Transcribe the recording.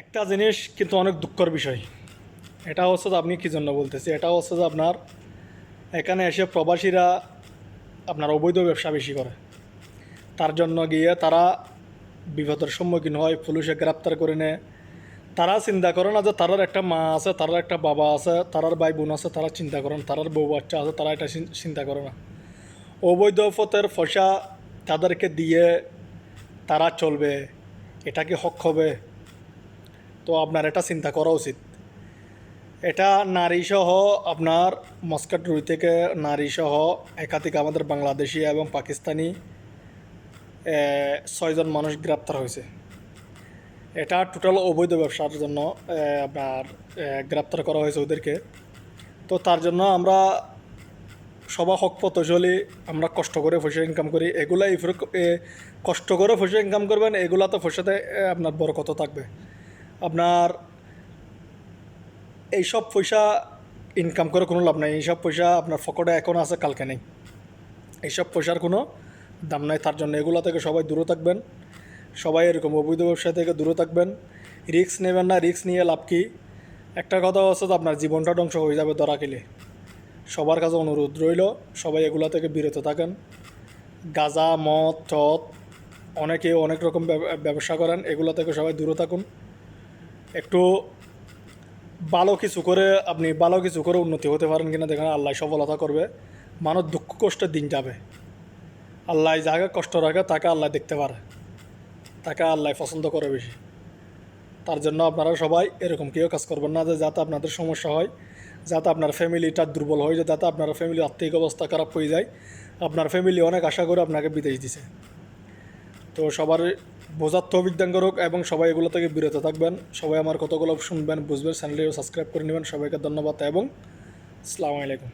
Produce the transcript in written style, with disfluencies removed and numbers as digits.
একটা জিনিস কিন্তু অনেক দুঃখের বিষয়। এটা হচ্ছে যে আপনি কী জন্য বলতেছি, এটা হচ্ছে যে আপনার এখানে এসে প্রবাসীরা আপনার অবৈধ ব্যবসা বেশি করে। তার জন্য গিয়ে তারা বিপদের সম্মুখীন হয়, পুলিশে গ্রেপ্তার করে নেয়। তারা চিন্তা করে না যে তারার একটা মা আছে, তারার একটা বাবা আছে, তারার ভাই বোন আছে, তারা চিন্তা করেন, তারার বউ বাচ্চা আছে, তারা এটা চিন্তা করে না। অবৈধ পথের পয়সা তাদেরকে দিয়ে তারা চলবে, এটা কি হক হবে? তো আপনার এটা চিন্তা করা উচিত। এটা নারীসহ আপনার মস্কাট রুই থেকে নারীসহ একাধিক আমাদের বাংলাদেশি এবং পাকিস্তানি 6জন মানুষ গ্রেপ্তার হয়েছে। এটা টোটাল অবৈধ ব্যবসার জন্য আপনার গ্রেপ্তার করা হয়েছে ওদেরকে। তো তার জন্য আমরা সবা হক পথ চলি, আমরা কষ্ট করে পয়সা ইনকাম করি। এগুলা কষ্ট করে পয়সা ইনকাম করবেন, এগুলা তো পয়সাতে আপনার বড় কত থাকবে। আপনার এইসব পয়সা ইনকাম করে কোনো লাভ নাই। এইসব পয়সা আপনার পকেটে এখন আছে, কালকে নেই। এইসব পয়সার কোনো দাম নাই। তার জন্য এগুলো থেকে সবাই দূরে থাকবেন। সবাই এরকম অবৈধ ব্যবসা থেকে দূরে থাকবেন। রিস্ক নেবেন না, রিস্ক নিয়ে লাভ কি? একটা কথা হচ্ছে যে আপনার জীবনটা ধ্বংস হয়ে যাবে ধরা খেলে। সবার কাছে অনুরোধ রইল, সবাই এগুলো থেকে বিরত থাকেন। গাঁজা, মদ, চদ, অনেকে অনেক রকম ব্যবসা করেন, এগুলো থেকে সবাই দূরে থাকুন। একটু ভালো কিছু করে আপনি ভালো কিছু করে উন্নতি হতে পারেন কিনা দেখেন, আল্লাহ সফলতা করবে। মানুষ দুঃখ কষ্টের দিন যাবে। আল্লাহ যাকে কষ্ট রাখে তাকে আল্লাহ দেখতে পারে, তাকে আল্লাহ পছন্দ করে বেশি। তার জন্য আপনারা সবাই এরকম কেউ কাজ করবেন না যে যাতে আপনাদের সমস্যা হয়, যাতে আপনার ফ্যামিলিটা দুর্বল হয়ে যায়, যাতে আপনার ফ্যামিলির আর্থিক অবস্থা খারাপ হয়ে যায়। আপনার ফ্যামিলি অনেক আশা করে আপনাকে বিদেশ দিছে। তো সবার বোঝার তৌফিক দান করুক এবং সবাই এগুলো থেকে বিরত থাকবেন। সবাই আমার কতগুলো শুনবেন, বুঝবেন, চ্যানেলটিও সাবস্ক্রাইব করে নেবেন। সবাইকে ধন্যবাদ এবং আসসালামু আলাইকুম।